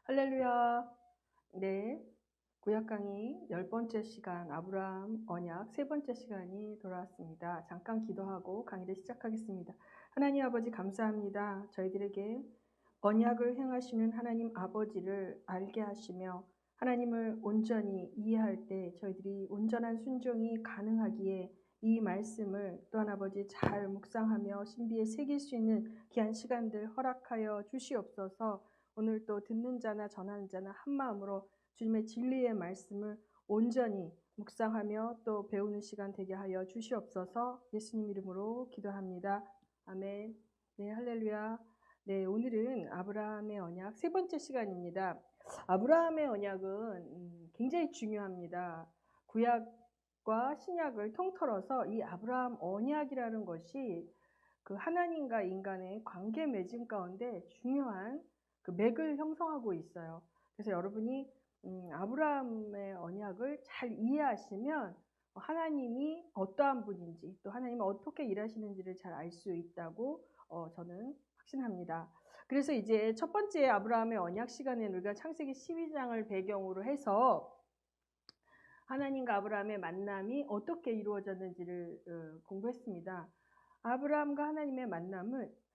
할렐루야. 네. 구약 강의 10번째 시간 아브라함 언약 3번째 시간이 돌아왔습니다. 잠깐 기도하고 강의를 시작하겠습니다. 하나님 아버지 감사합니다. 저희들에게 언약을 행하시는 하나님 아버지를 알게 하시며 하나님을 온전히 이해할 때 저희들이 온전한 순종이 가능하기에 이 말씀을 또한 아버지 잘 묵상하며 신비에 새길 수 있는 귀한 시간들 허락하여 주시옵소서. 오늘 또 듣는 자나 전하는 자나 한 마음으로 주님의 진리의 말씀을 온전히 묵상하며 또 배우는 시간 되게 하여 주시옵소서. 예수님 이름으로 기도합니다. 아멘. 네, 할렐루야. 네, 오늘은 아브라함의 언약 3번째 시간입니다. 아브라함의 언약은 굉장히 중요합니다. 구약과 신약을 통틀어서 이 아브라함 언약이라는 것이 그 하나님과 인간의 관계 맺음 가운데 중요한 그 맥을 형성하고 있어요. 그래서 여러분이 아브라함의 언약을 잘 이해하시면 하나님이 어떠한 분인지 또 하나님은 어떻게 일하시는지를 잘 알 수 있다고 저는 확신합니다. 그래서 이제 첫 번째 아브라함의 언약 시간에 우리가 창세기 12장을 배경으로 해서 하나님과 아브라함의 만남이 어떻게 이루어졌는지를 공부했습니다. 아브라함과 하나님의 만남은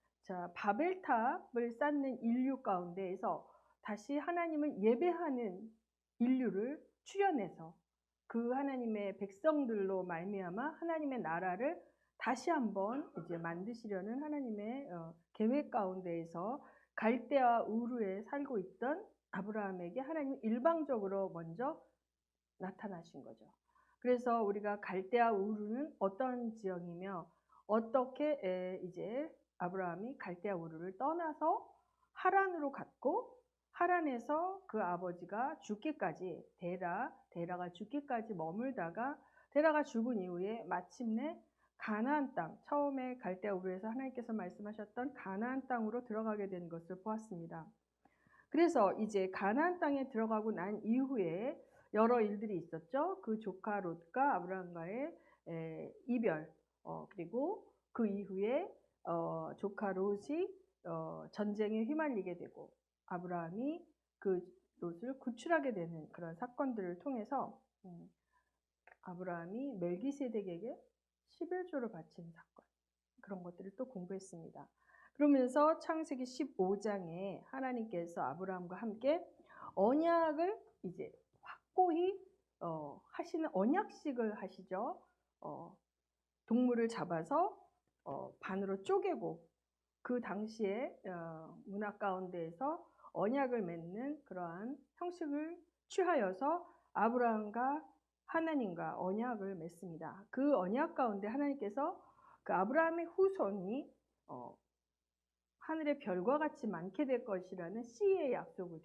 바벨탑을 쌓는 인류 가운데에서 다시 하나님을 예배하는 인류를 출현해서 그 하나님의 백성들로 말미암아 하나님의 나라를 다시 한번 이제 만드시려는 하나님의 계획 가운데에서 갈대아 우르에 살고 있던 아브라함에게 하나님은 일방적으로 먼저 나타나신 거죠. 그래서 우리가 갈대아 우르는 어떤 지역이며 어떻게 이제 아브라함이 갈대아 우르를 떠나서 하란으로 갔고 하란에서 그 아버지가 죽기까지 데라가 죽기까지 머물다가 데라가 죽은 이후에 마침내 가나안 땅, 처음에 갈대아 우르에서 하나님께서 말씀하셨던 가나안 땅으로 들어가게 된 것을 보았습니다. 그래서 이제 가나안 땅에 들어가고 난 이후에 여러 일들이 있었죠. 그 조카 롯과 아브라함과의 이별, 그리고 그 이후에 조카 롯이 전쟁에 휘말리게 되고 아브라함이 그 롯을 구출하게 되는 그런 사건들을 통해서 아브라함이 멜기세덱에게 11조를 바친 사건, 그런 것들을 또 공부했습니다. 그러면서 창세기 15장에 하나님께서 아브라함과 함께 언약을 이제 확고히 하시는 언약식을 하시죠. 동물을 잡아서 반으로 쪼개고 그 당시에 문화 가운데에서 언약을 맺는 그러한 형식을 취하여서 아브라함과 하나님과 언약을 맺습니다. 그 언약 가운데 하나님께서 그 아브라함의 후손이 하늘의 별과 같이 많게 될 것이라는 씨의 약속을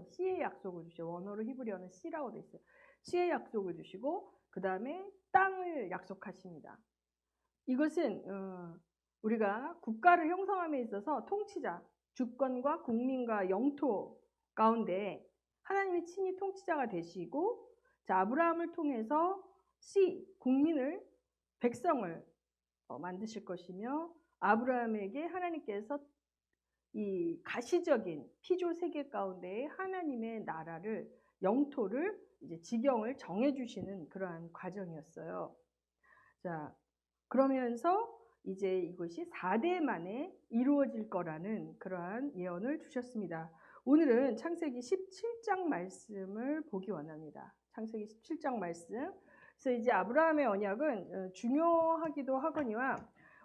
씨의 약속을 주시고, 원어로 히브리어는 씨라고 되어 있어요. 씨의 약속을 주시고 그 다음에 땅을 약속하십니다. 이것은 우리가 국가를 형성함에 있어서 통치자, 주권과 국민과 영토 가운데 하나님이 친히 통치자가 되시고, 아브라함을 통해서 국민을, 백성을 만드실 것이며, 아브라함에게 하나님께서 이 가시적인 피조 세계 가운데 하나님의 나라를, 영토를, 이제 지경을 정해주시는 그러한 과정이었어요. 자, 그러면서 이제 이것이 4대 만에 이루어질 거라는 그러한 예언을 주셨습니다. 오늘은 창세기 17장 말씀을 보기 원합니다. 창세기 17장 말씀. 그래서 이제 아브라함의 언약은 중요하기도 하거니와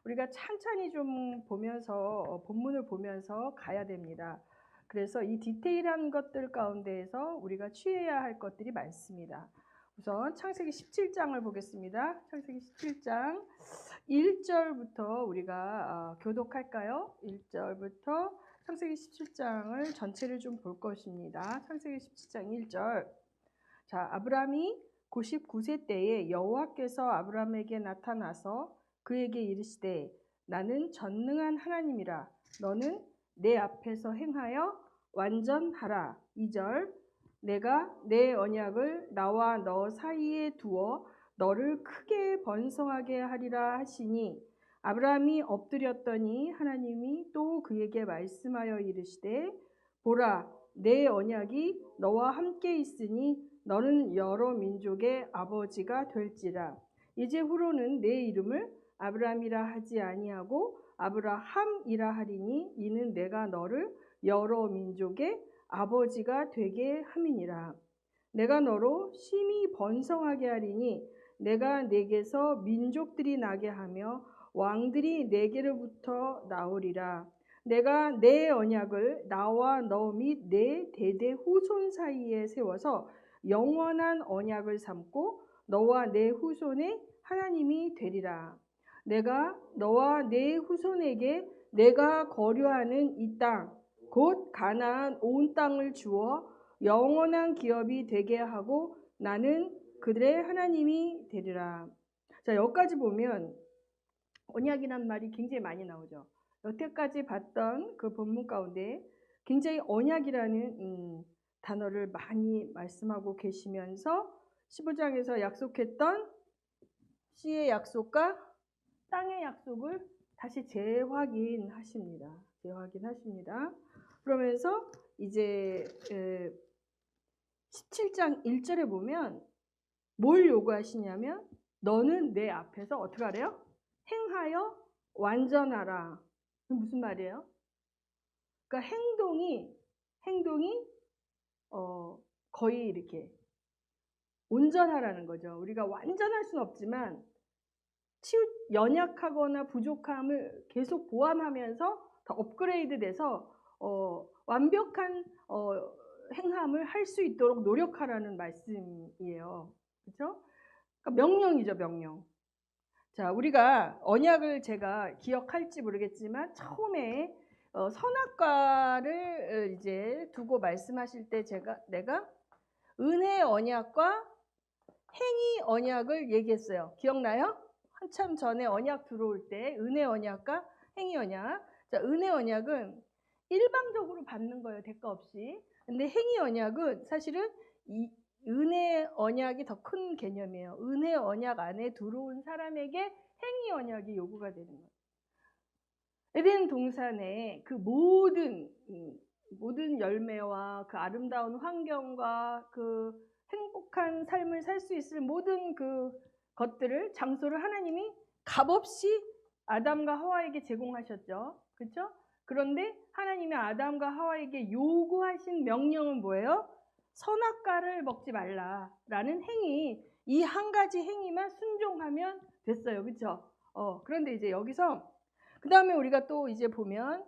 우리가 찬찬히 좀 보면서 본문을 보면서 가야 됩니다. 그래서 이 디테일한 것들 가운데에서 우리가 취해야 할 것들이 많습니다. 우선 창세기 17장을 보겠습니다. 창세기 17장 1절부터 우리가 교독할까요? 1절부터 창세기 17장을 전체를 좀 볼 것입니다. 창세기 17장 1절. 자, 아브라함이 99세 때에 여호와께서 아브라함에게 나타나서 그에게 이르시되 나는 전능한 하나님이라 너는 내 앞에서 행하여 완전하라. 2절. 내가 내 언약을 나와 너 사이에 두어 너를 크게 번성하게 하리라 하시니 아브라함이 엎드렸더니 하나님이 또 그에게 말씀하여 이르시되 보라 내 언약이 너와 함께 있으니 너는 여러 민족의 아버지가 될지라. 이제 후로는 내 이름을 아브라함이라 하지 아니하고 아브라함이라 하리니 이는 내가 너를 여러 민족의 아버지가 되게 함이니라. 내가 너로 심히 번성하게 하리니 내가 내게서 민족들이 나게 하며 왕들이 내게로부터 나오리라. 내가 내 언약을 나와 너 및 내 대대 후손 사이에 세워서 영원한 언약을 삼고 너와 내 후손의 하나님이 되리라. 내가 너와 내 후손에게 내가 거류하는 이 땅, 곧 가나안 온 땅을 주어 영원한 기업이 되게 하고 나는 그들의 하나님이 되리라. 자, 여기까지 보면 언약이란 말이 굉장히 많이 나오죠. 여태까지 봤던 그 본문 가운데 굉장히 언약이라는 단어를 많이 말씀하고 계시면서 15장에서 약속했던 씨의 약속과 땅의 약속을 다시 재확인하십니다. 재확인하십니다. 그러면서 이제 17장 1절에 보면 뭘 요구하시냐면 너는 내 앞에서 어떻게 하래요? 행하여 완전하라. 무슨 말이에요? 그러니까 행동이 거의 이렇게 온전하라는 거죠. 우리가 완전할 수는 없지만 연약하거나 부족함을 계속 보완하면서 더 업그레이드 돼서 완벽한 행함을 할 수 있도록 노력하라는 말씀이에요. 그렇죠? 그러니까 명령이죠, 명령. 자, 우리가 언약을 제가 기억할지 모르겠지만 처음에 선악과를 이제 두고 말씀하실 때 내가 은혜 언약과 행위 언약을 얘기했어요. 기억나요? 한참 전에 언약 들어올 때 은혜 언약과 행위 언약. 자, 은혜 언약은 일방적으로 받는 거예요, 대가 없이. 근데 행위 언약은 사실은 이 은혜 언약이 더 큰 개념이에요. 은혜 언약 안에 들어온 사람에게 행위 언약이 요구가 되는 거예요. 에덴 동산의 그 모든 열매와 그 아름다운 환경과 그 행복한 삶을 살 수 있을 모든 그 것들을, 장소를 하나님이 값없이 아담과 하와에게 제공하셨죠. 그렇죠? 그런데 하나님이 아담과 하와에게 요구하신 명령은 뭐예요? 선악과를 먹지 말라라는 행위, 이 한 가지 행위만 순종하면 됐어요. 그렇죠? 그런데 이제 여기서 그 다음에 우리가 또 이제 보면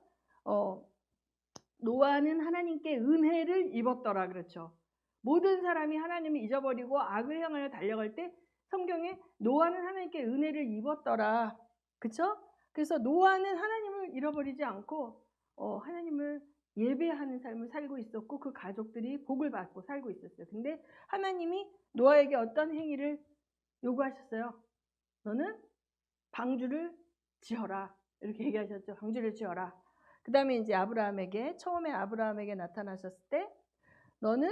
노아는 하나님께 은혜를 입었더라. 그렇죠? 모든 사람이 하나님을 잊어버리고 악을 향하여 달려갈 때 성경에 노아는 하나님께 은혜를 입었더라. 그렇죠? 그래서 노아는 하나님을 잃어버리지 않고 하나님을 예배하는 삶을 살고 있었고 그 가족들이 복을 받고 살고 있었어요. 근데 하나님이 노아에게 어떤 행위를 요구하셨어요? 너는 방주를 지어라. 이렇게 얘기하셨죠. 방주를 지어라. 그 다음에 이제 처음에 아브라함에게 나타나셨을 때 너는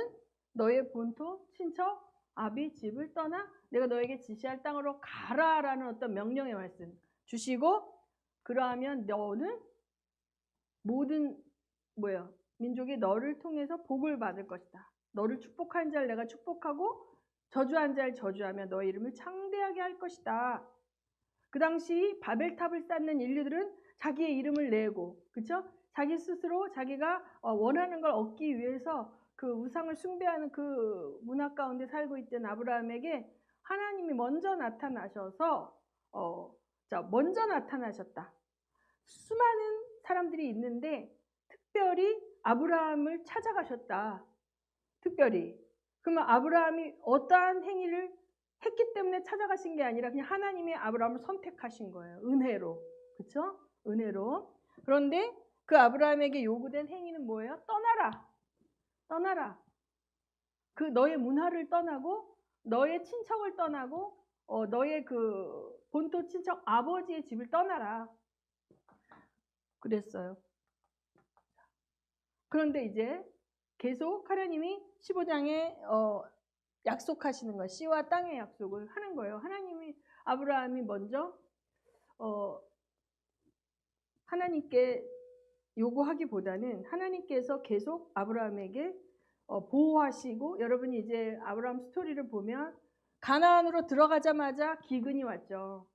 너의 본토, 친척, 아비 집을 떠나 내가 너에게 지시할 땅으로 가라라는 어떤 명령의 말씀 주시고, 그러하면 너는 모든 민족이 너를 통해서 복을 받을 것이다. 너를 축복한 자를 내가 축복하고 저주한 자를 저주하며 너의 이름을 창대하게 할 것이다. 그 당시 바벨탑을 쌓는 인류들은 자기의 이름을 내고, 그렇죠? 자기 스스로 자기가 원하는 걸 얻기 위해서 그 우상을 숭배하는 그 문화 가운데 살고 있던 아브라함에게 하나님이 먼저 나타나셔서 먼저 나타나셨다. 수많은 사람들이 있는데 특별히 아브라함을 찾아가셨다. 특별히. 그러면 아브라함이 어떠한 행위를 했기 때문에 찾아가신 게 아니라 그냥 하나님이 아브라함을 선택하신 거예요. 은혜로. 그렇죠? 은혜로. 그런데 그 아브라함에게 요구된 행위는 뭐예요? 떠나라. 그 너의 문화를 떠나고 너의 친척을 떠나고 너의 그 본토 친척 아버지의 집을 떠나라. 그랬어요. 그런데 이제 계속 하나님이 15장에 약속하시는 거, 씨와 땅의 약속을 하는 거예요. 아브라함이 먼저 하나님께 요구하기보다는 하나님께서 계속 아브라함에게 보호하시고, 여러분이 이제 아브라함 스토리를 보면 가나안으로 들어가자마자 기근이 왔죠.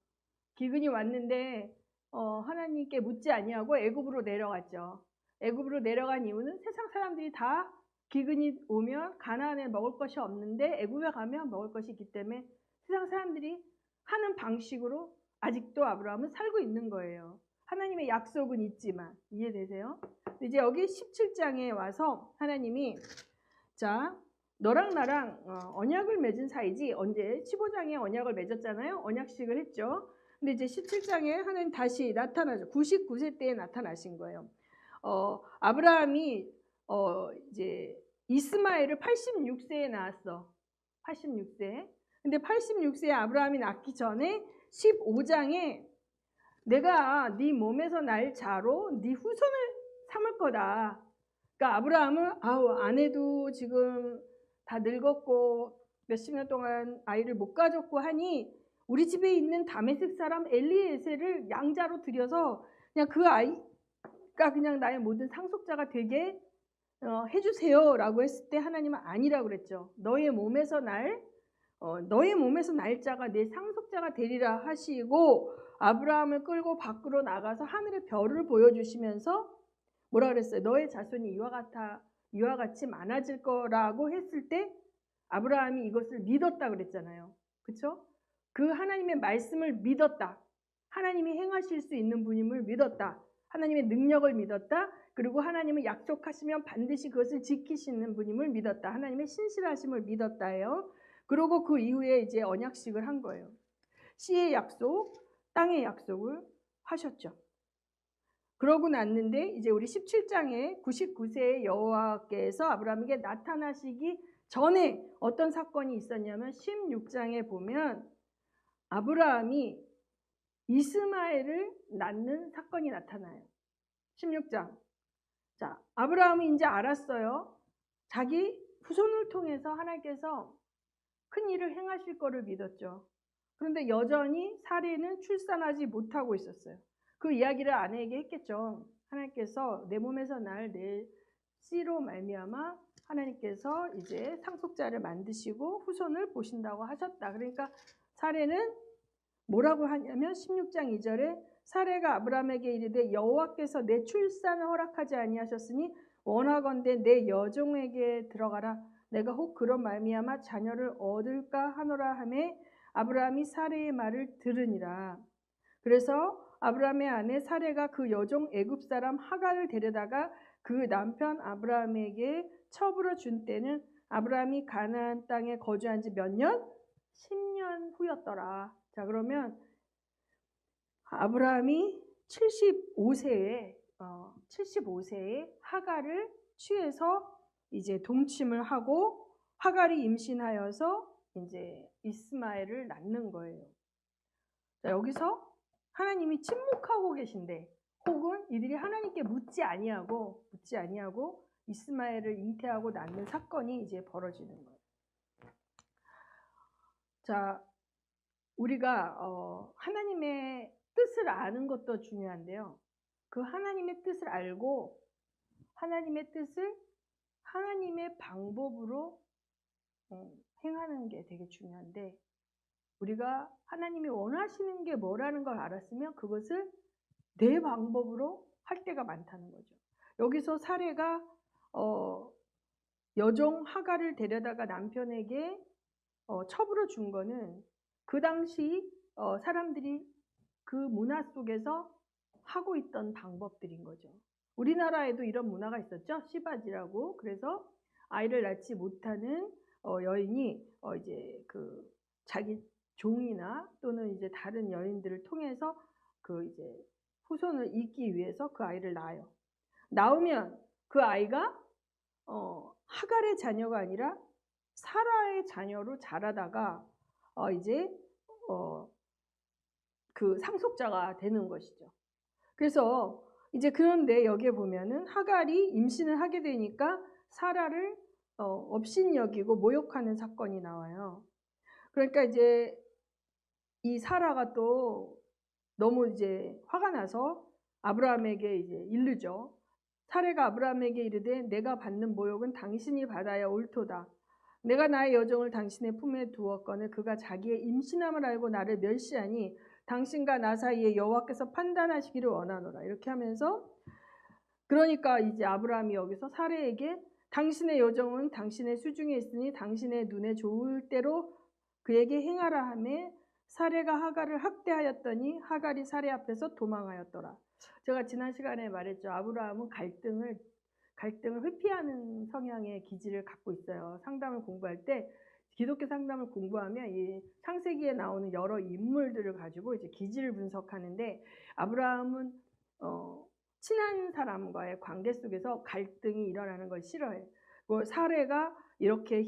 기근이 왔는데 하나님께 묻지 아니하고 애굽으로 내려갔죠. 애굽으로 내려간 이유는 세상 사람들이 다 기근이 오면 가나안에 먹을 것이 없는데 애굽에 가면 먹을 것이 있기 때문에 세상 사람들이 하는 방식으로 아직도 아브라함은 살고 있는 거예요. 하나님의 약속은 있지만. 이해되세요? 이제 여기 17장에 와서 하나님이, 자, 너랑 나랑 언약을 맺은 사이지. 언제? 15장에 언약을 맺었잖아요. 언약식을 했죠. 근데 이제 17장에 하나님 다시 나타나죠. 99세 때에 나타나신 거예요. 아브라함이 이제 이스마엘을 86세에 낳았어. 86세. 근데 86세에 아브라함이 낳기 전에 15장에 내가 네 몸에서 날 자로 네 후손을 삼을 거다. 그러니까 아브라함은 아내도 지금 다 늙었고 몇십 년 동안 아이를 못 가졌고 하니 우리 집에 있는 다메섹 사람 엘리에셀을 양자로 들여서 그냥 그 아이가 그냥 나의 모든 상속자가 되게 해주세요라고 했을 때 하나님은 아니라고 그랬죠. 너의 몸에서 날 자가 내 상속자가 되리라 하시고 아브라함을 끌고 밖으로 나가서 하늘의 별을 보여주시면서 뭐라 그랬어요? 너의 자손이 이와 같이 많아질 거라고 했을 때 아브라함이 이것을 믿었다 그랬잖아요. 그렇죠? 그 하나님의 말씀을 믿었다. 하나님이 행하실 수 있는 분임을 믿었다. 하나님의 능력을 믿었다. 그리고 하나님은 약속하시면 반드시 그것을 지키시는 분임을 믿었다. 하나님의 신실하심을 믿었다예요. 그리고 그 이후에 이제 언약식을 한 거예요. 씨의 약속, 땅의 약속을 하셨죠. 그러고 났는데 이제 우리 17장에 99세의 여호와께서 아브라함에게 나타나시기 전에 어떤 사건이 있었냐면 16장에 보면 아브라함이 이스마엘을 낳는 사건이 나타나요. 16장. 자, 아브라함이 이제 알았어요. 자기 후손을 통해서 하나님께서 큰 일을 행하실 거를 믿었죠. 그런데 여전히 사례는 출산하지 못하고 있었어요. 그 이야기를 아내에게 했겠죠. 하나님께서 내 몸에서 날 내 씨로 말미암아 하나님께서 이제 상속자를 만드시고 후손을 보신다고 하셨다. 그러니까 사례는 뭐라고 하냐면 16장 2절에 사례가 아브라함에게 이르되 여호와께서 내 출산을 허락하지 아니하셨으니 원하건대 내 여종에게 들어가라. 내가 혹 그런 말미암아 자녀를 얻을까 하노라 하매 아브라함이 사례의 말을 들으니라. 그래서 아브라함의 아내 사례가 그 여종 애굽 사람 하갈을 데려다가 그 남편 아브라함에게 첩으로 준 때는 아브라함이 가나안 땅에 거주한 지 몇 년? 10년 후였더라. 자, 그러면 아브라함이 75세에 하갈을 취해서 이제 동침을 하고 하갈이 임신하여서 이제 이스마엘을 낳는 거예요. 자, 여기서 하나님이 침묵하고 계신데 혹은 이들이 하나님께 묻지 아니하고 이스마엘을 잉태하고 낳는 사건이 이제 벌어지는 거예요. 자, 우리가 하나님의 뜻을 아는 것도 중요한데요. 그 하나님의 뜻을 알고 하나님의 뜻을 하나님의 방법으로 행하는 게 되게 중요한데 우리가 하나님이 원하시는 게 뭐라는 걸 알았으면 그것을 내 방법으로 할 때가 많다는 거죠. 여기서 사례가 여종 하갈을 데려다가 남편에게 첩으로 준 거는 그 당시 사람들이 그 문화 속에서 하고 있던 방법들인 거죠. 우리나라에도 이런 문화가 있었죠. 시바지라고. 그래서 아이를 낳지 못하는 여인이 이제 그 자기 종이나 또는 이제 다른 여인들을 통해서 그 이제 후손을 잇기 위해서 그 아이를 낳아요. 낳으면 그 아이가 하갈의 자녀가 아니라 사라의 자녀로 자라다가 이제 그 상속자가 되는 것이죠. 그래서 이제 그런데 여기에 보면은 하갈이 임신을 하게 되니까 사라를 업신여기고 모욕하는 사건이 나와요. 그러니까 이제 이 사라가 또 너무 이제 화가 나서 아브라함에게 이제 이르죠. 사레가 아브라함에게 이르되 내가 받는 모욕은 당신이 받아야 옳도다. 내가 나의 여종을 당신의 품에 두었거늘 그가 자기의 임신함을 알고 나를 멸시하니 당신과 나 사이에 여호와께서 판단하시기를 원하노라. 이렇게 하면서 그러니까 이제 아브라함이 여기서 사레에게 당신의 여종은 당신의 수중에 있으니 당신의 눈에 좋을 대로 그에게 행하라 하매 사레가 하갈을 학대하였더니 하갈이 사레 앞에서 도망하였더라. 제가 지난 시간에 말했죠. 아브라함은 갈등을 회피하는 성향의 기질을 갖고 있어요. 상담을 공부할 때 기독교 상담을 공부하면 이 창세기에 나오는 여러 인물들을 가지고 이제 기질을 분석하는데 아브라함은 친한 사람과의 관계 속에서 갈등이 일어나는 걸 싫어해. 사레가 이렇게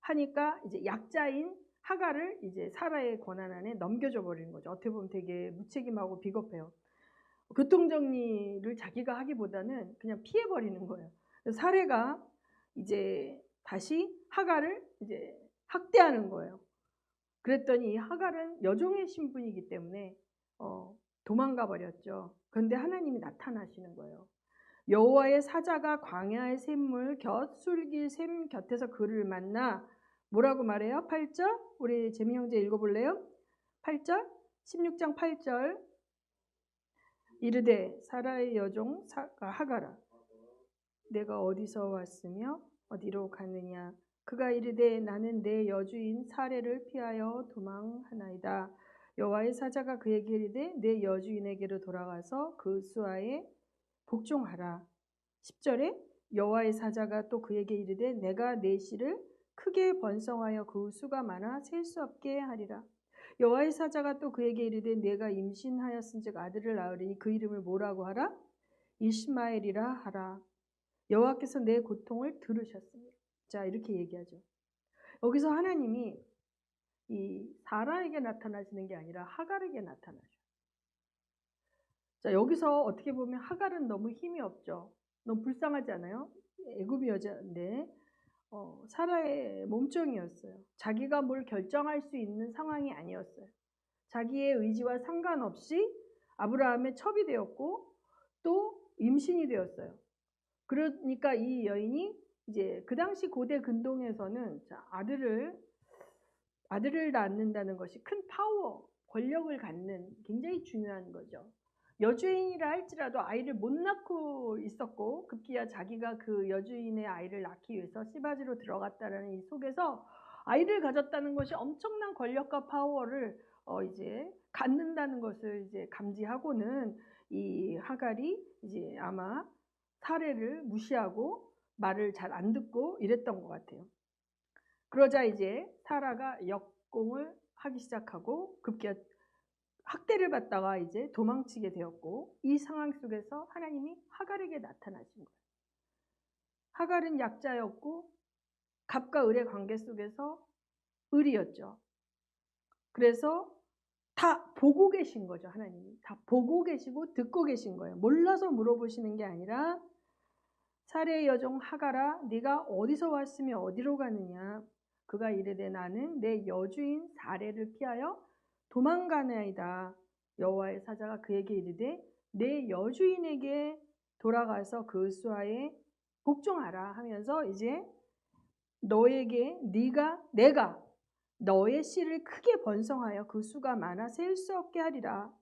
하니까 이제 약자인 하갈을 이제 사라의 권한 안에 넘겨줘 버리는 거죠. 어떻게 보면 되게 무책임하고 비겁해요. 교통정리를 자기가 하기보다는 그냥 피해버리는 거예요. 사레가 이제 다시 하갈을 이제 학대하는 거예요. 그랬더니 하갈은 여종의 신분이기 때문에 도망가 버렸죠. 그런데 하나님이 나타나시는 거예요. 여호와의 사자가 광야의 샘물 곁 술길 샘 곁에서 그를 만나 뭐라고 말해요? 8절 우리 재미 형제 읽어볼래요? 8절 16장 8절 이르되 사라의 여종 하갈아 내가 어디서 왔으며 어디로 가느냐 그가 이르되 나는 내 여주인 사레를 피하여 도망하나이다. 여호와의 사자가 그에게 이르되 내 여주인에게로 돌아가서 그 수하에 복종하라. 10절에 여호와의 사자가 또 그에게 이르되 내가 내 씨를 크게 번성하여 그 수가 많아 셀 수 없게 하리라. 여호와의 사자가 또 그에게 이르되 내가 임신하였은즉 아들을 낳으리니 그 이름을 뭐라고 하라? 이스마엘이라 하라. 여호와께서 내 고통을 들으셨습니다. 자, 이렇게 얘기하죠. 여기서 하나님이 이 사라에게 나타나시는 게 아니라 하갈에게 나타나죠. 자, 여기서 어떻게 보면 하갈은 너무 힘이 없죠. 너무 불쌍하지 않아요? 애굽 여자인데 사라의 몸종이었어요. 자기가 뭘 결정할 수 있는 상황이 아니었어요. 자기의 의지와 상관없이 아브라함의 첩이 되었고 또 임신이 되었어요. 그러니까 이 여인이 이제 그 당시 고대 근동에서는 아들을 낳는다는 것이 큰 파워, 권력을 갖는 굉장히 중요한 거죠. 여주인이라 할지라도 아이를 못 낳고 있었고 급기야 자기가 그 여주인의 아이를 낳기 위해서 시바지로 들어갔다는 이 속에서 아이를 가졌다는 것이 엄청난 권력과 파워를 이제 갖는다는 것을 이제 감지하고는 이 하갈이 이제 아마 사례를 무시하고 말을 잘 안 듣고 이랬던 것 같아요. 그러자 이제 사라가 역공을 하기 시작하고 급기야 학대를 받다가 이제 도망치게 되었고 이 상황 속에서 하나님이 하갈에게 나타나신 거예요. 하갈은 약자였고 갑과 을의 관계 속에서 을이었죠. 그래서 다 보고 계신 거죠. 하나님이 다 보고 계시고 듣고 계신 거예요. 몰라서 물어보시는 게 아니라 사레의 여종 하갈아 네가 어디서 왔으며 어디로 가느냐 그가 이르되 나는 내 여주인 사레를 피하여 도망가나이다. 여호와의 사자가 그에게 이르되 내 여주인에게 돌아가서 그 수하에 복종하라 하면서 이제 너에게 내가 너의 씨를 크게 번성하여 그 수가 많아 셀 수 없게 하리라.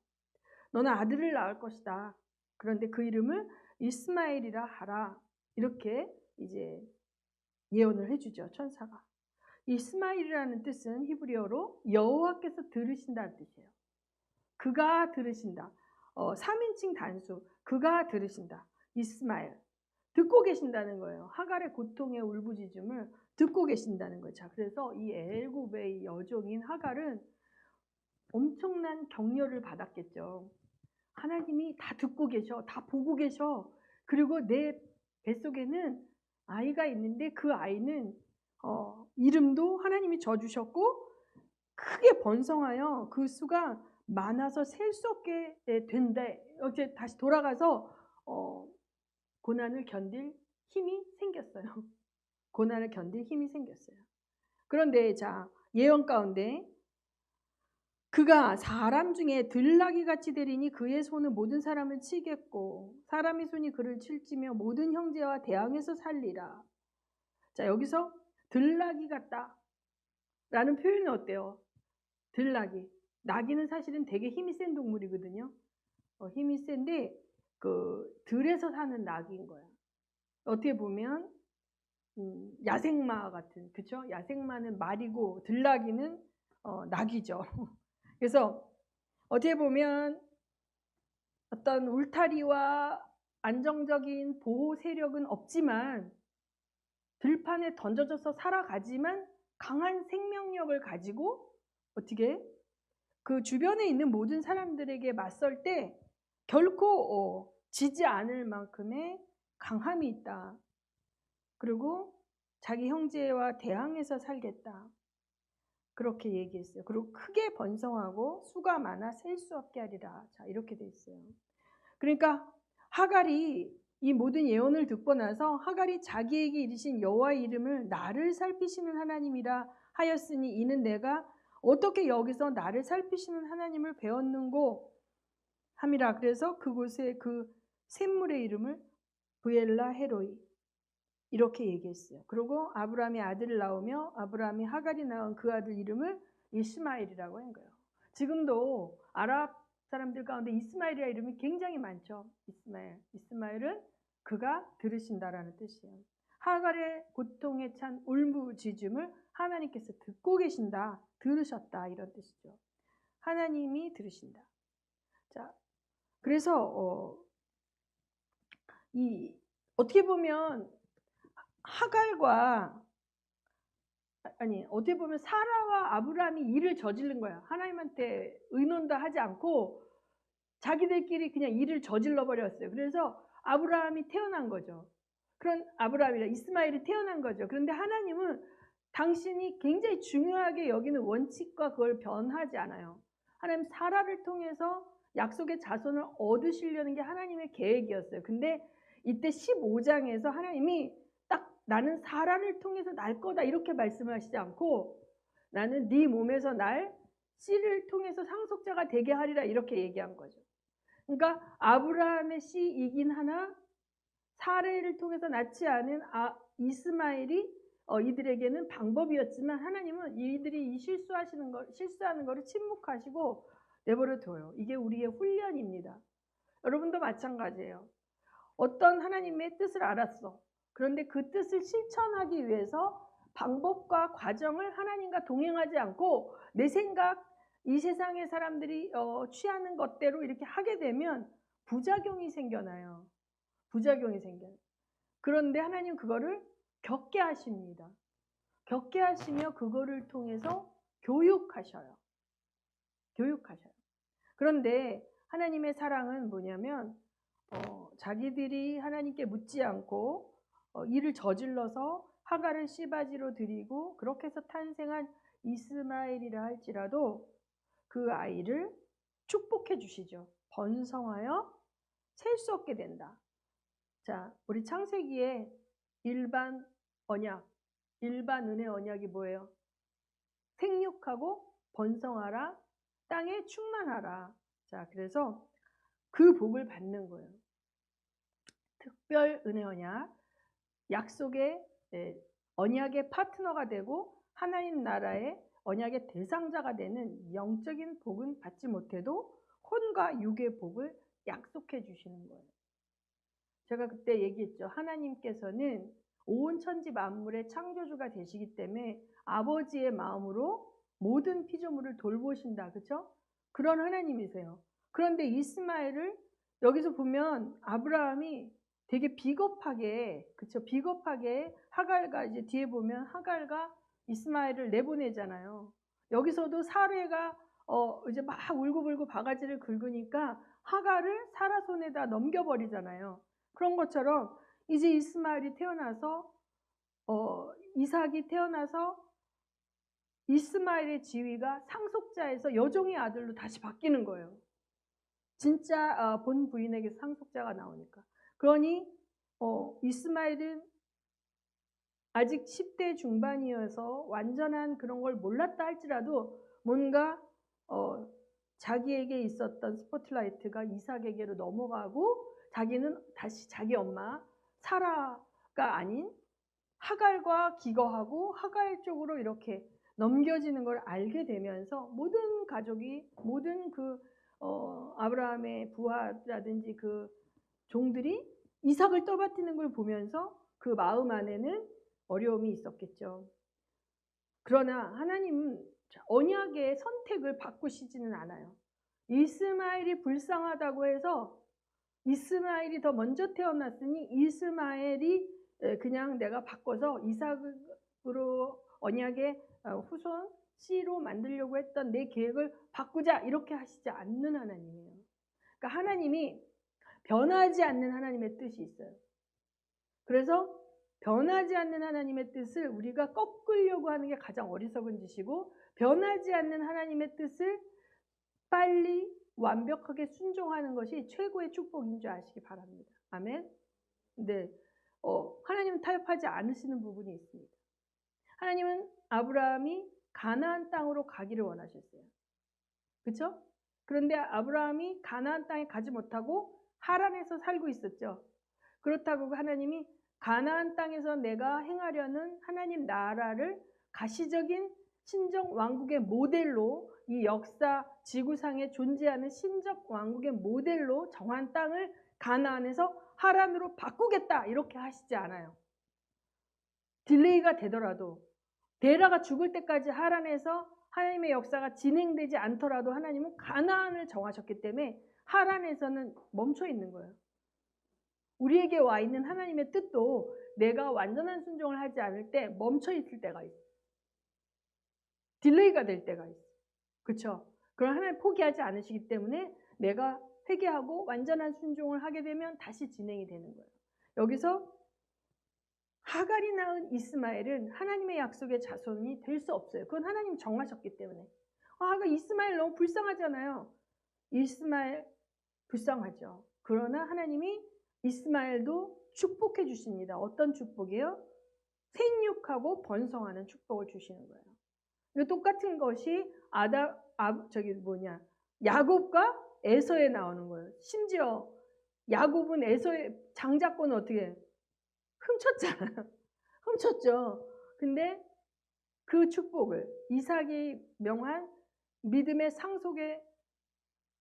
너는 아들을 낳을 것이다. 그런데 그 이름을 이스마엘이라 하라. 이렇게 이제 예언을 해주죠. 천사가. 이스마엘이라는 뜻은 히브리어로 여호와께서 들으신다는 뜻이에요. 그가 들으신다. 3인칭 단수. 그가 들으신다. 이스마엘. 듣고 계신다는 거예요. 하갈의 고통의 울부짖음을 듣고 계신다는 거예요. 자, 그래서 이 애굽의 여종인 하갈은 엄청난 격려를 받았겠죠. 하나님이 다 듣고 계셔. 다 보고 계셔. 그리고 내 뱃속에는 아이가 있는데 그 아이는 이름도 하나님이 져주셨고 크게 번성하여 그 수가 많아서 셀 수 없게 된대. 이제 다시 돌아가서 고난을 견딜 힘이 생겼어요. 고난을 견딜 힘이 생겼어요. 그런데 자 예언 가운데 그가 사람 중에 들나귀 같이 되리니 그의 손은 모든 사람을 치겠고 사람의 손이 그를 칠지며 모든 형제와 대항해서 살리라. 자, 여기서 들나귀 같다라는 표현이 어때요? 들나귀. 나귀는 사실은 되게 힘이 센 동물이거든요. 힘이 센데 그 들에서 사는 나귀인 거야. 어떻게 보면 야생마 같은, 그쵸? 야생마는 말이고 들나귀는 나귀죠. 그래서 어떻게 보면 어떤 울타리와 안정적인 보호 세력은 없지만 들판에 던져져서 살아가지만 강한 생명력을 가지고 어떻게 그 주변에 있는 모든 사람들에게 맞설 때 결코 지지 않을 만큼의 강함이 있다. 그리고 자기 형제와 대항해서 살겠다. 그렇게 얘기했어요. 그리고 크게 번성하고 수가 많아 셀 수 없게 하리라. 자, 이렇게 돼 있어요. 그러니까 하갈이 이 모든 예언을 듣고 나서 하갈이 자기에게 이르신 여호와의 이름을 나를 살피시는 하나님이라 하였으니 이는 내가 어떻게 여기서 나를 살피시는 하나님을 배웠는고 함이라. 그래서 그곳에 그 샘물의 이름을 브엘라 헤로이 이렇게 얘기했어요. 그리고 아브라함이 아들을 낳으며 아브라함이 하갈이 낳은 그 아들 이름을 이스마엘이라고 한 거예요. 지금도 아랍 사람들 가운데 이스마엘이라는 이름이 굉장히 많죠. 이스마엘은 그가 들으신다라는 뜻이에요. 하갈의 고통에 찬 울부짖음을 하나님께서 듣고 계신다, 들으셨다 이런 뜻이죠. 하나님이 들으신다. 자, 그래서 어떻게 보면 하갈과 어떻게 보면 사라와 아브라함이 일을 저지른 거야. 하나님한테 의논도 하지 않고 자기들끼리 그냥 일을 저질러 버렸어요. 그래서 아브라함이 태어난 거죠. 그런 아브라함이라 이스마엘이 태어난 거죠. 그런데 하나님은 당신이 굉장히 중요하게 여기는 원칙과 그걸 변하지 않아요. 하나님 사라를 통해서 약속의 자손을 얻으시려는 게 하나님의 계획이었어요. 근데 이때 15장에서 하나님이 딱 나는 사라를 통해서 날 거다 이렇게 말씀을 하시지 않고 나는 네 몸에서 날 씨를 통해서 상속자가 되게 하리라 이렇게 얘기한 거죠. 그러니까 아브라함의 씨이긴 하나 사례를 통해서 낳지 않은 이스마엘이 이들에게는 방법이었지만 하나님은 이들이 실수하는 거를 침묵하시고 내버려 둬요. 이게 우리의 훈련입니다. 여러분도 마찬가지예요. 어떤 하나님의 뜻을 알았어. 그런데 그 뜻을 실천하기 위해서 방법과 과정을 하나님과 동행하지 않고 내 생각, 이 세상의 사람들이 취하는 것대로 이렇게 하게 되면 부작용이 생겨나요. 부작용이 생겨요. 그런데 하나님 그거를 겪게 하십니다. 겪게 하시며 그거를 통해서 교육하셔요. 교육하셔요. 그런데 하나님의 사랑은 뭐냐면 자기들이 하나님께 묻지 않고 일을 저질러서 하갈을 씨바지로 드리고 그렇게 해서 탄생한 이스마엘이라 할지라도 그 아이를 축복해 주시죠. 번성하여 셀 수 없게 된다. 자, 우리 창세기에 일반 언약, 일반 은혜 언약이 뭐예요? 생육하고 번성하라, 땅에 충만하라. 자, 그래서 그 복을 받는 거예요. 특별 은혜 언약, 약속의 언약의 파트너가 되고 하나님 나라의 언약의 대상자가 되는 영적인 복은 받지 못해도 혼과 육의 복을 약속해 주시는 거예요. 제가 그때 얘기했죠. 하나님께서는 온 천지 만물의 창조주가 되시기 때문에 아버지의 마음으로 모든 피조물을 돌보신다. 그렇죠? 그런 하나님이세요. 그런데 이스마엘을 여기서 보면 아브라함이 되게 비겁하게, 그렇죠? 비겁하게 하갈과 이제 뒤에 보면 하갈과 이스마엘을 내보내잖아요. 여기서도 사례가 이제 막 울고불고 바가지를 긁으니까 하갈을 사라 손에다 넘겨버리잖아요. 그런 것처럼 이제 이스마엘이 태어나서 이삭이 태어나서 이스마엘의 지위가 상속자에서 여종의 아들로 다시 바뀌는 거예요. 진짜 본 부인에게 상속자가 나오니까. 그러니 이스마엘은 아직 10대 중반이어서 완전한 그런 걸 몰랐다 할지라도 뭔가 자기에게 있었던 스포트라이트가 이삭에게로 넘어가고 자기는 다시 자기 엄마 사라가 아닌 하갈과 기거하고 하갈 쪽으로 이렇게 넘겨지는 걸 알게 되면서 모든 가족이 모든 아브라함의 부하라든지 그 종들이 이삭을 떠받드는 걸 보면서 그 마음 안에는 어려움이 있었겠죠. 그러나 하나님은 언약의 선택을 바꾸시지는 않아요. 이스마엘이 불쌍하다고 해서 이스마엘이 더 먼저 태어났으니 이스마엘이 그냥 내가 바꿔서 이삭으로 언약의 후손 씨로 만들려고 했던 내 계획을 바꾸자 이렇게 하시지 않는 하나님이에요. 그러니까 하나님이 변하지 않는 하나님의 뜻이 있어요. 그래서 변하지 않는 하나님의 뜻을 우리가 꺾으려고 하는 게 가장 어리석은 짓이고 변하지 않는 하나님의 뜻을 빨리 완벽하게 순종하는 것이 최고의 축복인 줄 아시기 바랍니다. 아멘. 네, 하나님은 타협하지 않으시는 부분이 있습니다. 하나님은 아브라함이 가나안 땅으로 가기를 원하셨어요. 그렇죠? 그런데 아브라함이 가나안 땅에 가지 못하고 하란에서 살고 있었죠. 그렇다고 하나님이 가나안 땅에서 내가 행하려는 하나님 나라를 가시적인 신적 왕국의 모델로 이 역사 지구상에 존재하는 신적 왕국의 모델로 정한 땅을 가나안에서 하란으로 바꾸겠다 이렇게 하시지 않아요. 딜레이가 되더라도 데라가 죽을 때까지 하란에서 하나님의 역사가 진행되지 않더라도 하나님은 가나안을 정하셨기 때문에 하란에서는 멈춰 있는 거예요. 우리에게 와 있는 하나님의 뜻도 내가 완전한 순종을 하지 않을 때 멈춰 있을 때가 있어요. 딜레이가 될 때가 있어요. 그렇죠? 그럼 하나님 포기하지 않으시기 때문에 내가 회개하고 완전한 순종을 하게 되면 다시 진행이 되는 거예요. 여기서 하갈이 낳은 이스마엘은 하나님의 약속의 자손이 될 수 없어요. 그건 하나님 정하셨기 때문에. 이스마엘 너무 불쌍하잖아요. 이스마엘 불쌍하죠. 그러나 하나님이 이스마엘도 축복해 주십니다. 어떤 축복이에요? 생육하고 번성하는 축복을 주시는 거예요. 이 똑같은 것이 야곱과 에서에 나오는 거예요. 심지어 야곱은 에서의 장자권을 어떻게 훔쳤잖아요. 훔쳤죠. 근데 그 축복을 이삭이 명한 믿음의 상속의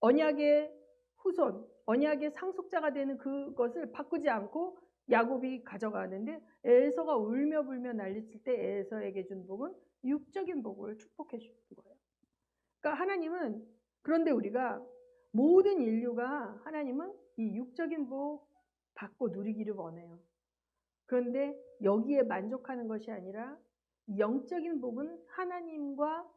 언약의 후손, 언약의 상속자가 되는 그것을 바꾸지 않고 야곱이 가져가는데 에서가 울며 불며 난리칠 때 에서에게 준 복은 육적인 복을 축복해 주는 거예요. 그러니까 하나님은 그런데 우리가 모든 인류가 하나님은 이 육적인 복 받고 누리기를 원해요. 그런데 여기에 만족하는 것이 아니라 영적인 복은 하나님과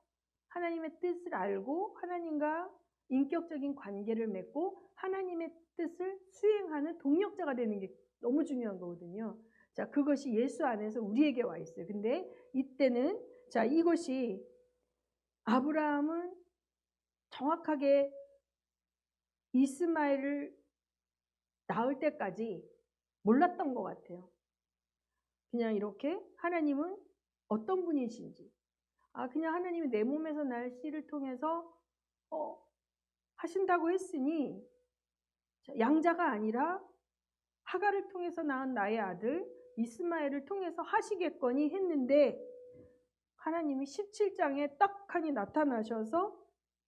하나님의 뜻을 알고 하나님과 인격적인 관계를 맺고 하나님의 뜻을 수행하는 동력자가 되는 게 너무 중요한 거거든요. 자, 그것이 예수 안에서 우리에게 와 있어요. 근데 이때는 자, 이것이 아브라함은 정확하게 이스마엘을 낳을 때까지 몰랐던 것 같아요. 그냥 이렇게 하나님은 어떤 분이신지, 그냥 하나님이 내 몸에서 날 씨를 통해서 하신다고 했으니 양자가 아니라 하갈을 통해서 낳은 나의 아들 이스마엘을 통해서 하시겠거니 했는데 하나님이 17장에 딱하니 나타나셔서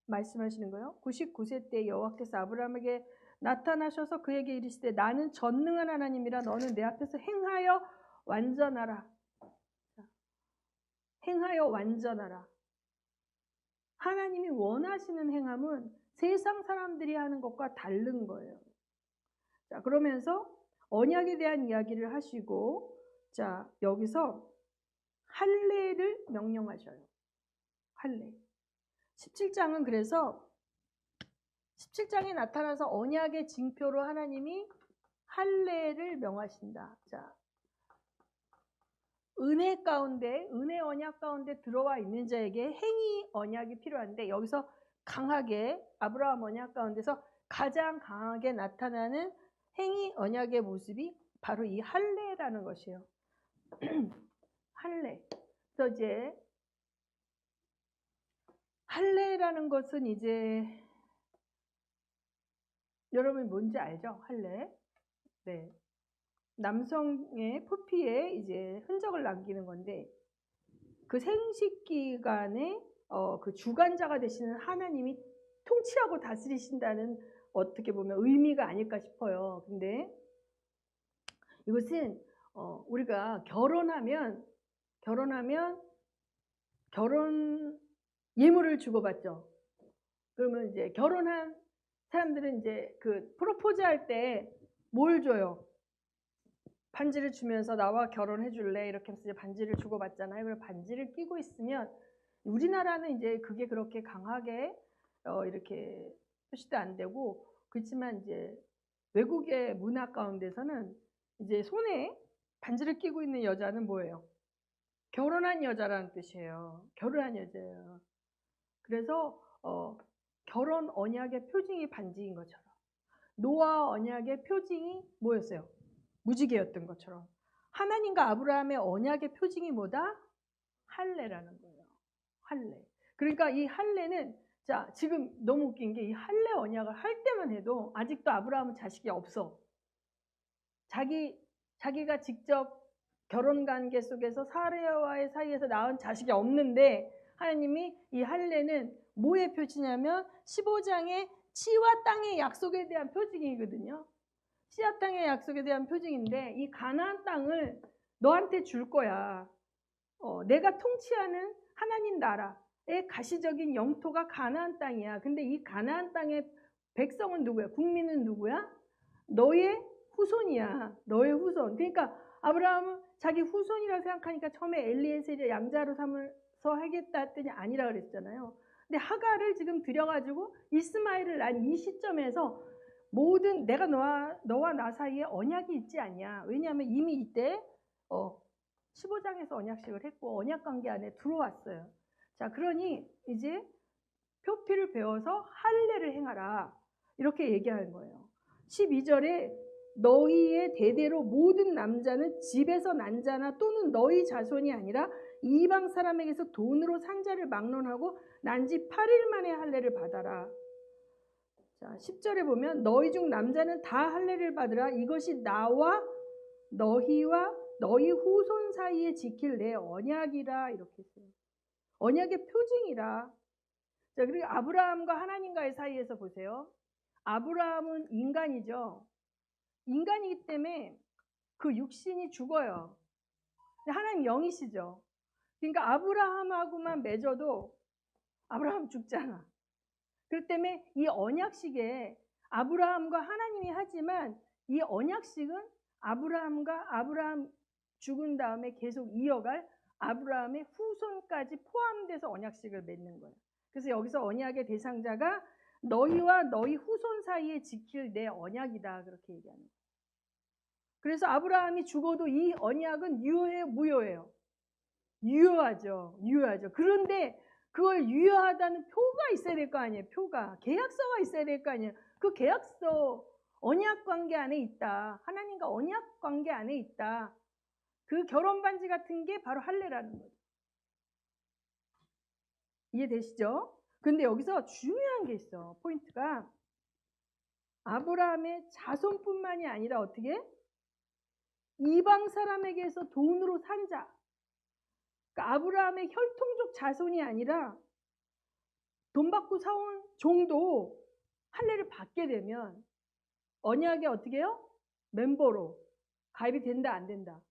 말씀하시는 거예요. 99세 때 여호와께서 아브라함에게 나타나셔서 그에게 이르시되 나는 전능한 하나님이라 너는 내 앞에서 행하여 완전하라. 행하여 완전하라. 하나님이 원하시는 행함은 세상 사람들이 하는 것과 다른 거예요. 자, 그러면서 언약에 대한 이야기를 하시고 자, 여기서 할례를 명령하셔요. 할례. 17장은 그래서 17장에 나타나서 언약의 징표로 하나님이 할례를 명하신다. 자, 은혜 가운데, 은혜 언약 가운데 들어와 있는 자에게 행위 언약이 필요한데 여기서 강하게 아브라함 언약 가운데서 가장 강하게 나타나는 행위 언약의 모습이 바로 이 할례라는 것이에요. 할례. 그래서 이제 할례라는 것은 이제 여러분 뭔지 알죠? 할례. 네. 남성의 포피에 이제 흔적을 남기는 건데 그 생식 기간에 그 주관자가 되시는 하나님이 통치하고 다스리신다는 어떻게 보면 의미가 아닐까 싶어요. 근데 이것은 우리가 결혼하면 결혼 예물을 주고받죠. 그러면 이제 결혼한 사람들은 이제 그 프로포즈 할 때 뭘 줘요? 반지를 주면서 나와 결혼해 줄래? 이렇게 하면서 이제 반지를 주고받잖아요. 그리고 반지를 끼고 있으면 우리나라는 이제 그게 그렇게 강하게 이렇게 표시도 안 되고 그렇지만 이제 외국의 문화 가운데서는 이제 손에 반지를 끼고 있는 여자는 뭐예요? 결혼한 여자라는 뜻이에요. 결혼한 여자예요. 그래서 결혼 언약의 표징이 반지인 것처럼 노아 언약의 표징이 뭐였어요? 무지개였던 것처럼 하나님과 아브라함의 언약의 표징이 뭐다? 할례라는 거예요. 할례. 그러니까 이 할례는 자 지금 너무 웃긴 게 이 할례 언약을 할 때만 해도 아직도 아브라함은 자식이 없어. 자기가 직접 결혼 관계 속에서 사례와의 사이에서 낳은 자식이 없는데 하나님이 이 할례는 뭐의 표지냐면 15장의 치와 땅의 약속에 대한 표징이거든요. 씨앗 땅의 약속에 대한 표징인데 이 가나안 땅을 너한테 줄 거야. 내가 통치하는 하나님 나라의 가시적인 영토가 가나안 땅이야. 근데 이 가나안 땅의 백성은 누구야? 국민은 누구야? 너의 후손이야. 너의 후손. 그러니까 아브라함은 자기 후손이라고 생각하니까 처음에 엘리에셀을 양자로 삼아서 하겠다 했더니 아니라 그랬잖아요. 근데 하갈을 지금 들여가지고 이스마엘을 낳은 이 시점에서 모든 내가 너와 나 사이에 언약이 있지 않냐. 왜냐하면 이미 이때 15장에서 언약식을 했고 언약 관계 안에 들어왔어요. 자, 그러니 이제 표피를 배워서 할례를 행하라. 이렇게 얘기하는 거예요. 12절에 너희의 대대로 모든 남자는 집에서 난 자나 또는 너희 자손이 아니라 이방 사람에게서 돈으로 산 자를 막론하고 난 지 8일 만에 할례를 받아라. 자, 10절에 보면 너희 중 남자는 다 할례를 받으라. 이것이 나와 너희와 너희 후손 사이에 지킬 내 언약이라. 이렇게 했어요. 언약의 표징이라. 자, 그리고 아브라함과 하나님과의 사이에서 보세요. 아브라함은 인간이죠. 인간이기 때문에 그 육신이 죽어요. 근데 하나님 영이시죠. 그러니까 아브라함하고만 맺어도 아브라함 죽잖아. 그렇기 때문에 이 언약식에 아브라함과 하나님이 하지만 이 언약식은 아브라함 죽은 다음에 계속 이어갈 아브라함의 후손까지 포함돼서 언약식을 맺는 거예요. 그래서 여기서 언약의 대상자가 너희와 너희 후손 사이에 지킬 내 언약이다. 그렇게 얘기하는 거예요. 그래서 아브라함이 죽어도 이 언약은 유효해요? 무효해요? 유효하죠. 유효하죠. 그런데 그걸 유효하다는 표가 있어야 될 거 아니에요. 표가. 계약서가 있어야 될 거 아니에요. 그 계약서 언약 관계 안에 있다. 하나님과 언약 관계 안에 있다. 그 결혼 반지 같은 게 바로 할례라는 거죠. 이해되시죠? 근데 여기서 중요한 게 있어. 포인트가 아브라함의 자손뿐만이 아니라 어떻게? 이방 사람에게서 돈으로 산 자. 그러니까 아브라함의 혈통적 자손이 아니라 돈 받고 사온 종도 할례를 받게 되면 언약에 어떻게 해요? 멤버로 가입이 된다 안 된다?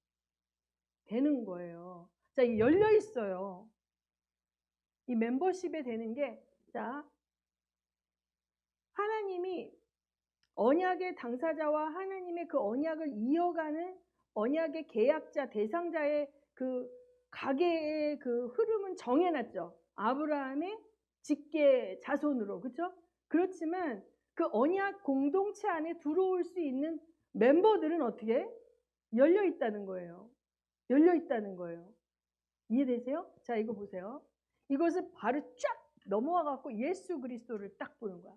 되는 거예요. 자, 이게 열려 있어요. 이 멤버십에 되는 게 자, 하나님이 언약의 당사자와 하나님의 그 언약을 이어가는 언약의 계약자 대상자의 그 가계의 그 흐름은 정해놨죠. 아브라함의 직계 자손으로. 그렇죠? 그렇지만 그 언약 공동체 안에 들어올 수 있는 멤버들은 어떻게 열려 있다는 거예요. 열려 있다는 거예요. 이해되세요? 자, 이거 보세요. 이것을 바로 쫙 넘어와 갖고 예수 그리스도를 딱 보는 거야.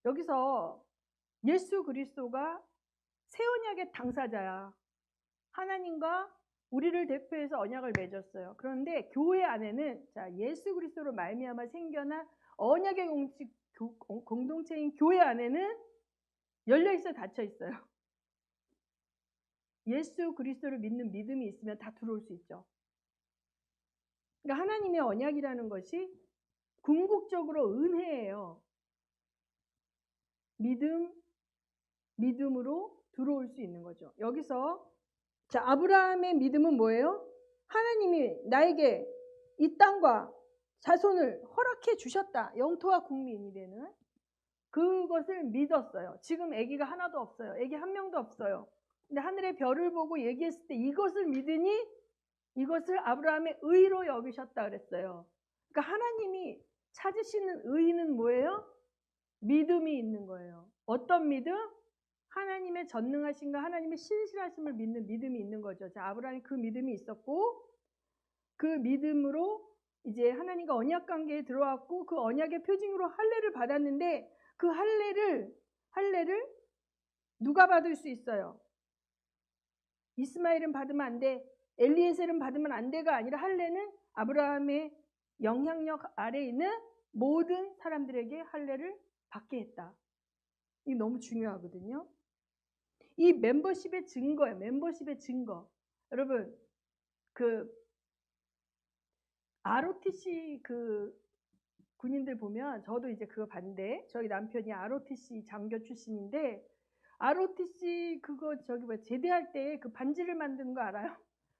여기서 예수 그리스도가 새 언약의 당사자야. 하나님과 우리를 대표해서 언약을 맺었어요. 그런데 교회 안에는 자, 예수 그리스도로 말미암아 생겨난 언약의 공동체인 교회 안에는 열려 있어, 닫혀 있어요. 예수 그리스도를 믿는 믿음이 있으면 다 들어올 수 있죠. 그러니까 하나님의 언약이라는 것이 궁극적으로 은혜예요. 믿음으로 들어올 수 있는 거죠. 여기서 자, 아브라함의 믿음은 뭐예요? 하나님이 나에게 이 땅과 자손을 허락해 주셨다. 영토와 국민이 되는 그것을 믿었어요. 지금 아기가 하나도 없어요. 아기 한 명도 없어요. 근데 하늘의 별을 보고 얘기했을 때 이것을 믿으니 이것을 아브라함의 의로 여기셨다 그랬어요. 그러니까 하나님이 찾으시는 의는 뭐예요? 믿음이 있는 거예요. 어떤 믿음? 하나님의 전능하심과 하나님의 신실하심을 믿는 믿음이 있는 거죠. 자, 아브라함이 그 믿음이 있었고 그 믿음으로 이제 하나님과 언약 관계에 들어왔고 그 언약의 표징으로 할례를 받았는데 그 할례를 누가 받을 수 있어요? 이스마엘은 받으면 안 돼. 엘리에셀은 받으면 안 돼가 아니라 할례는 아브라함의 영향력 아래에 있는 모든 사람들에게 할례를 받게 했다. 이게 너무 중요하거든요. 이 멤버십의 증거예요. 멤버십의 증거. 여러분, 그 ROTC 그 군인들 보면 저도 이제 그거 봤는데 저희 남편이 ROTC 장교 출신인데 ROTC 그거 저기 뭐 제대할 때 그 반지를 만드는 거 알아요?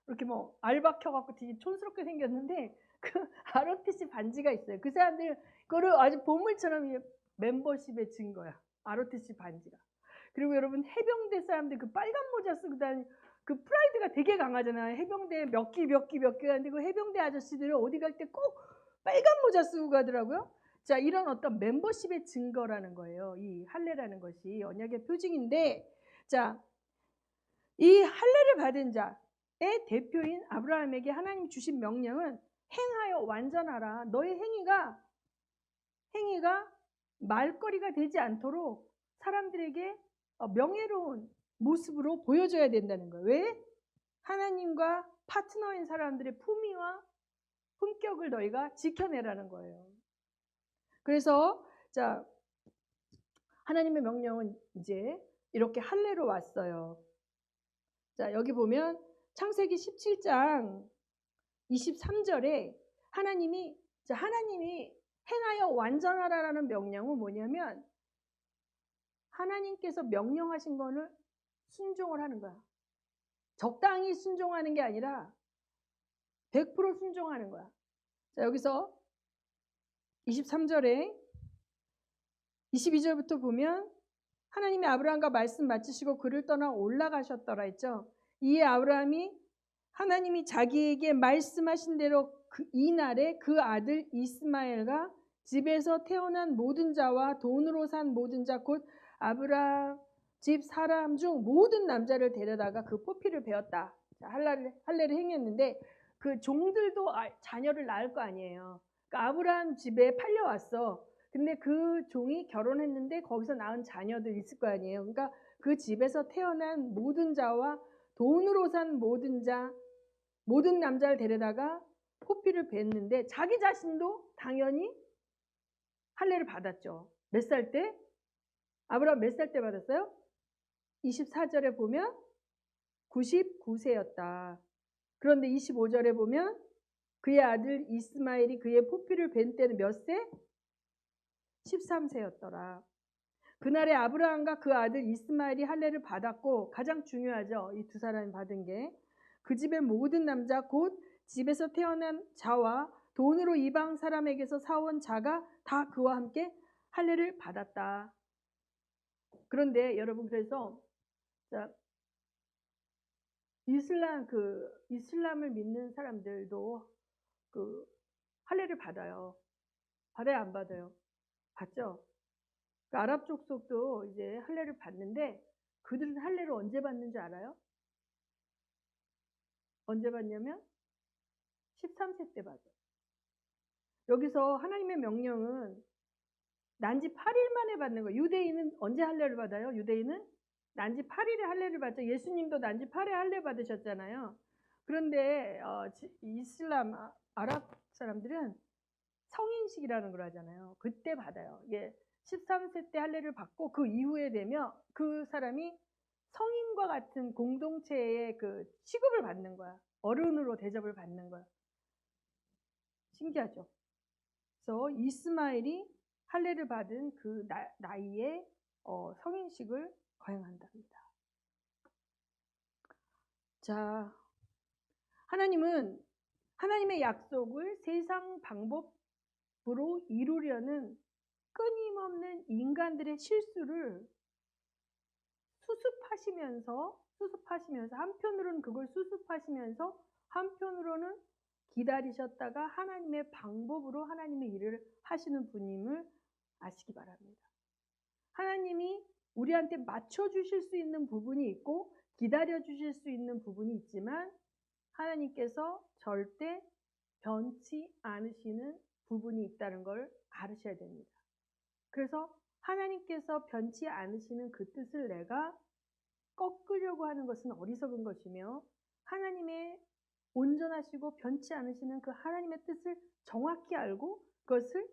이렇게 뭐 알박혀갖고 되게 촌스럽게 생겼는데 그 ROTC 반지가 있어요. 그 사람들 그거를 아주 보물처럼 멤버십의 증거야. ROTC 반지가. 그리고 여러분 해병대 사람들 그 빨간 모자 쓰고 다니는 그 프라이드가 되게 강하잖아요. 해병대 몇 기 하는데 그 해병대 아저씨들은 어디 갈 때 꼭 빨간 모자 쓰고 가더라고요. 자, 이런 어떤 멤버십의 증거라는 거예요. 이 할례라는 것이 언약의 표징인데, 자, 이 할례를 받은 자의 대표인 아브라함에게 하나님 주신 명령은 행하여 완전하라. 너의 행위가 말거리가 되지 않도록 사람들에게 명예로운 모습으로 보여줘야 된다는 거예요. 왜? 하나님과 파트너인 사람들의 품위와 품격을 너희가 지켜내라는 거예요. 그래서 자, 하나님의 명령은 이제 이렇게 할례로 왔어요. 자, 여기 보면 창세기 17장 23절에 하나님이 행하여 완전하라라는 명령은 뭐냐면 하나님께서 명령하신 거를 순종을 하는 거야. 적당히 순종하는 게 아니라 100% 순종하는 거야. 자, 여기서 23절에 22절부터 보면 하나님이 아브라함과 말씀 마치시고 그를 떠나 올라가셨더라 했죠. 이에 아브라함이 하나님이 자기에게 말씀하신 대로 이날에 그 아들 이스마엘과 집에서 태어난 모든 자와 돈으로 산 모든 자 곧 아브라함 집 사람 중 모든 남자를 데려다가 그 포피를 베었다. 할례를 행했는데 그 종들도 자녀를 낳을 거 아니에요. 그러니까 아브라함 집에 팔려왔어. 근데 그 종이 결혼했는데 거기서 낳은 자녀들 있을 거 아니에요. 그러니까 그 집에서 태어난 모든 자와 돈으로 산 모든 자, 모든 남자를 데려다가 포피를 뱄는데 자기 자신도 당연히 할례를 받았죠. 몇 살 때? 아브라함 몇 살 때 받았어요? 24절에 보면 99세였다. 그런데 25절에 보면 그의 아들 이스마엘이 그의 포피를 뵌 때는 몇 세? 13세였더라. 그날에 아브라함과 그 아들 이스마엘이 할례를 받았고 가장 중요하죠. 이 두 사람이 받은 게 그 집의 모든 남자 곧 집에서 태어난 자와 돈으로 이방 사람에게서 사온 자가 다 그와 함께 할례를 받았다. 그런데 여러분 그래서 이슬람을 믿는 사람들도 그 할례를 받아요. 받아요, 안 받아요? 받죠. 그 아랍 족속도 이제 할례를 받는데 그들은 할례를 언제 받는지 알아요? 언제 받냐면 13세 때 받아요. 여기서 하나님의 명령은 난지 8일 만에 받는 거예요. 유대인은 언제 할례를 받아요? 유대인은 난지 8일에 할례를 받죠. 예수님도 난지 8일에 할례 받으셨잖아요. 그런데 이슬람 아랍 사람들은 성인식이라는 걸 하잖아요. 그때 받아요. 이게 13세 때 할례를 받고 그 이후에 되면 그 사람이 성인과 같은 공동체의 그 취급을 받는 거야. 어른으로 대접을 받는 거야. 신기하죠? 그래서 이스마엘이 할례를 받은 그 나이에 성인식을 거행한답니다. 자, 하나님은 하나님의 약속을 세상 방법으로 이루려는 끊임없는 인간들의 실수를 수습하시면서 한편으로는 그걸 수습하시면서 한편으로는 기다리셨다가 하나님의 방법으로 하나님의 일을 하시는 분임을 아시기 바랍니다. 하나님이 우리한테 맞춰주실 수 있는 부분이 있고 기다려주실 수 있는 부분이 있지만 하나님께서 절대 변치 않으시는 부분이 있다는 걸 알으셔야 됩니다. 그래서 하나님께서 변치 않으시는 그 뜻을 내가 꺾으려고 하는 것은 어리석은 것이며 하나님의 온전하시고 변치 않으시는 그 하나님의 뜻을 정확히 알고 그것을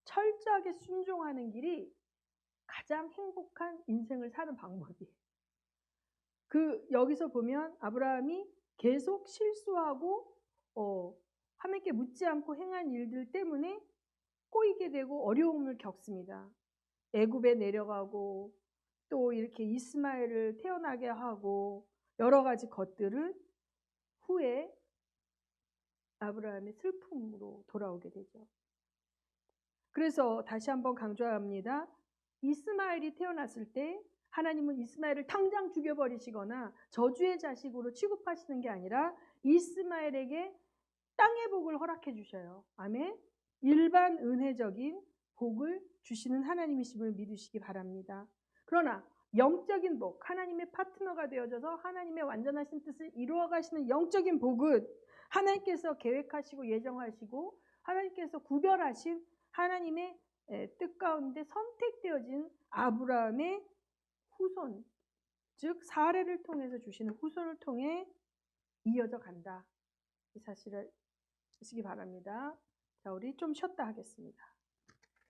철저하게 순종하는 길이 가장 행복한 인생을 사는 방법이에요. 여기서 보면 아브라함이 계속 실수하고 하나님께 묻지 않고 행한 일들 때문에 꼬이게 되고 어려움을 겪습니다. 애굽에 내려가고 또 이렇게 이스마엘을 태어나게 하고 여러 가지 것들은 후에 아브라함의 슬픔으로 돌아오게 되죠. 그래서 다시 한번 강조합니다. 이스마엘이 태어났을 때 하나님은 이스마엘을 당장 죽여버리시거나 저주의 자식으로 취급하시는 게 아니라 이스마엘에게 땅의 복을 허락해 주셔요. 아멘. 일반 은혜적인 복을 주시는 하나님이심을 믿으시기 바랍니다. 그러나 영적인 복, 하나님의 파트너가 되어져서 하나님의 완전하신 뜻을 이루어 가시는 영적인 복은 하나님께서 계획하시고 예정하시고 하나님께서 구별하신 하나님의 뜻 가운데 선택되어진 아브라함의 후손, 즉 사례를 통해서 주시는 후손을 통해 이어져 간다. 이 사실을 아시기 바랍니다. 자, 우리 좀 쉬었다 하겠습니다.